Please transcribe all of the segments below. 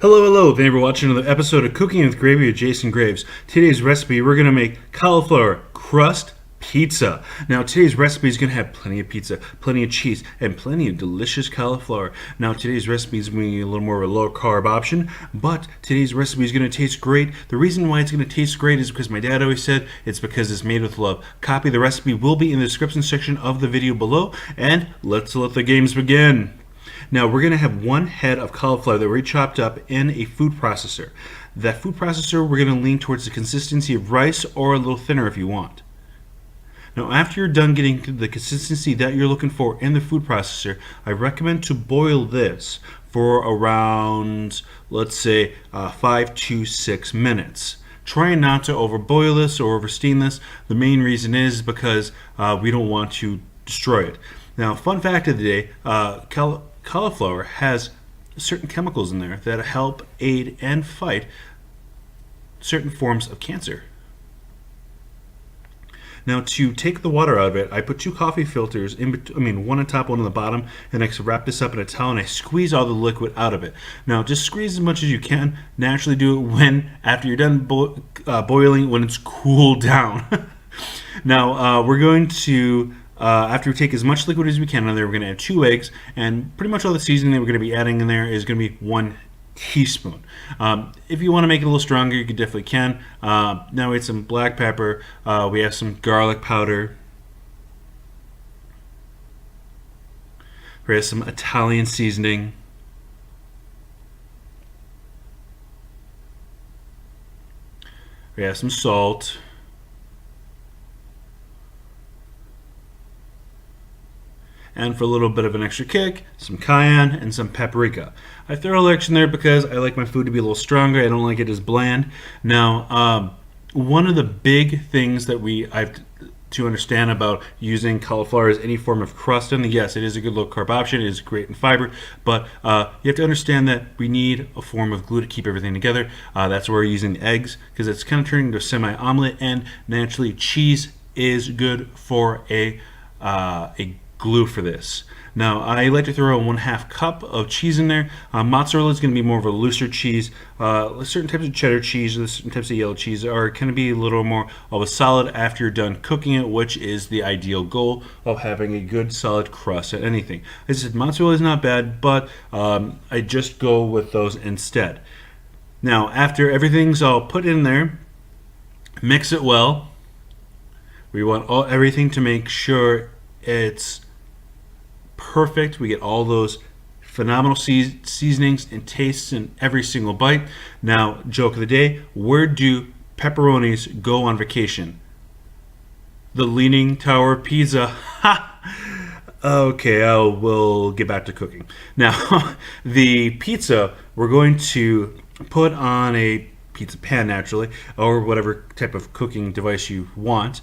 Hello, hello. Thank you for watching another episode of Cooking with Gravy with Jason Graves. Today's recipe, we're going to make cauliflower crust pizza. Now, today's recipe is going to have plenty of pizza, plenty of cheese, and plenty of delicious cauliflower. Now, today's recipe is going to be a little more of a low-carb option, but today's recipe is going to taste great. The reason why it's going to taste great is because my dad always said it's because it's made with love. Copy of the recipe will be in the description section of the video below, and let's let the games begin. Now we're going to have one head of cauliflower that we chopped up in a food processor. That food processor, we're going to lean towards the consistency of rice or a little thinner if you want. Now after you're done getting the consistency that you're looking for in the food processor, I recommend to boil this for around, let's say, 5 to 6 minutes. Trying not to overboil this or oversteam this. The main reason is because we don't want to destroy it. Now, fun fact of the day, cauliflower has certain chemicals in there that help aid and fight certain forms of cancer. Now, to take the water out of it, I put 2 coffee filters one on top, one on the bottom, and I wrap this up in a towel and I squeeze all the liquid out of it. Now, just squeeze as much as you can. Naturally, do it after you're done boiling, when it's cooled down. Now, we're going to after we take as much liquid as we can out of there, we're going to add 2 eggs, and pretty much all the seasoning that we're going to be adding in there is going to be 1 teaspoon. If you want to make it a little stronger, you definitely can. Now we have some black pepper, we have some garlic powder, we have some Italian seasoning, we have some salt, and for a little bit of an extra kick, some cayenne and some paprika. I throw a little extra in there because I like my food to be a little stronger. I don't like it as bland. Now, one of the big things that I have to understand about using cauliflower as any form of crust, and yes, it is a good low carb option. It is great in fiber, but you have to understand that we need a form of glue to keep everything together. That's where we're using the eggs, because it's kind of turning into a semi-omelet, and naturally cheese is good for a glue for this. Now I like to throw 1/2 cup of cheese in there. Mozzarella is going to be more of a looser cheese. Certain types of cheddar cheese, certain types of yellow cheese are going to be a little more of a solid after you're done cooking it, which is the ideal goal of having a good solid crust at anything. As I said, mozzarella is not bad, but I just go with those instead. Now after everything's all put in there, mix it well. We want everything to make sure it's perfect. We get all those phenomenal seasonings and tastes in every single bite. Now, joke of the day, where do pepperonis go on vacation? The Leaning Tower of Pisa. Ha! Okay, we'll get back to cooking. Now, the pizza, we're going to put on a pizza pan, naturally, or whatever type of cooking device you want.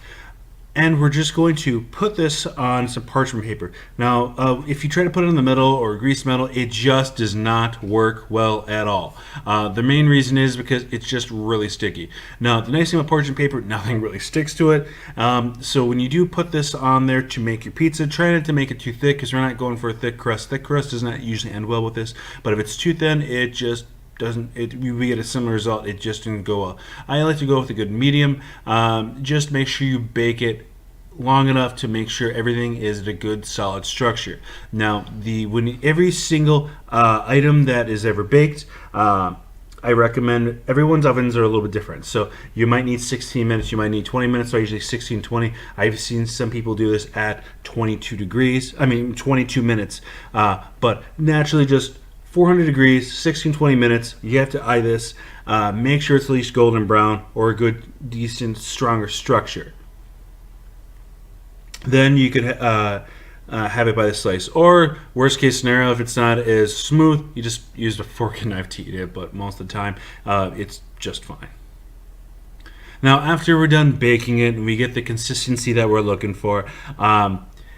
And we're just going to put this on some parchment paper. Now, if you try to put it in the middle or grease metal, it just does not work well at all. The main reason is because it's just really sticky. Now, the nice thing about parchment paper, nothing really sticks to it. So when you do put this on there to make your pizza, try not to make it too thick, because we're not going for a thick crust. Thick crust does not usually end well with this, but if it's too thin, it just we get a similar result. It just didn't go well. I like to go with a good medium. Just make sure you bake it long enough to make sure everything is at a good solid structure. Now, every single item that is ever baked, I recommend, everyone's ovens are a little bit different. So you might need 16 minutes, you might need 20 minutes, so I usually 16, 20. I've seen some people do this at 22 minutes. But naturally, just 400 degrees, 16, 20 minutes. You have to eye this. Make sure it's at least golden brown or a good, decent, stronger structure. Then you could have it by the slice. Or, worst case scenario, if it's not as smooth, you just use a fork and knife to eat it, but most of the time, it's just fine. Now, after we're done baking it, and we get the consistency that we're looking for,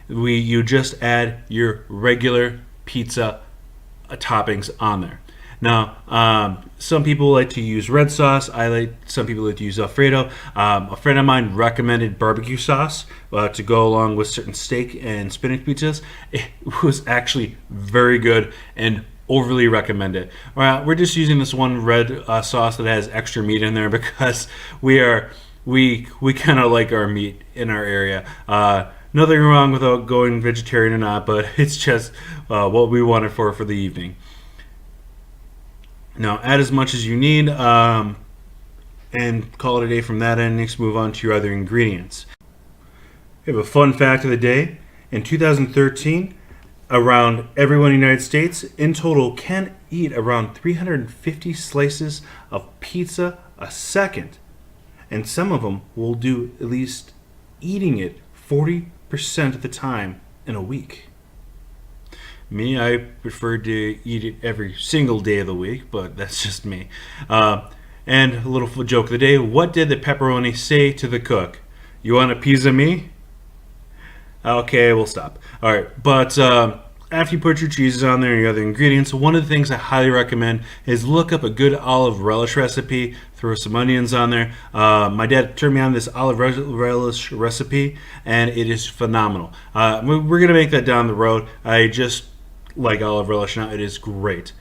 you just add your regular pizza toppings on there. Now, some people like to use red sauce. Some people like to use Alfredo. A friend of mine recommended barbecue sauce to go along with certain steak and spinach pizzas. It was actually very good and overly recommend it. We're just using this one red sauce that has extra meat in there because we kind of like our meat in our area. Nothing wrong with going vegetarian or not, but it's just what we wanted for the evening. Now add as much as you need and call it a day from that end. Next, move on to your other ingredients. We have a fun fact of the day. In 2013, around everyone in the United States in total can eat around 350 slices of pizza a second. And some of them will do at least eating it 40% of the time in a week. Me, I prefer to eat it every single day of the week, but that's just me. And a little joke of the day, what did the pepperoni say to the cook? You want a pizza me? Okay, we'll stop. All right, but after you put your cheeses on there and your other ingredients, one of the things I highly recommend is look up a good olive relish recipe. Throw some onions on there. My dad turned me on this olive relish recipe, and it is phenomenal. We're gonna make that down the road. I just like olive relish now. It is great.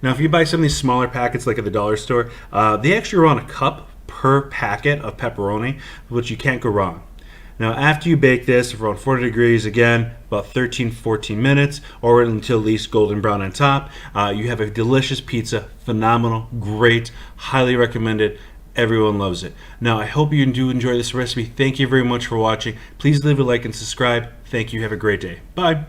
Now, if you buy some of these smaller packets, like at the dollar store, they actually run a cup per packet of pepperoni, which you can't go wrong. Now, after you bake this around 40 degrees, again, about 13-14 minutes, or until at least golden brown on top, you have a delicious pizza. Phenomenal, great, highly recommended. Everyone loves it. Now, I hope you do enjoy this recipe. Thank you very much for watching. Please leave a like and subscribe. Thank you. Have a great day. Bye.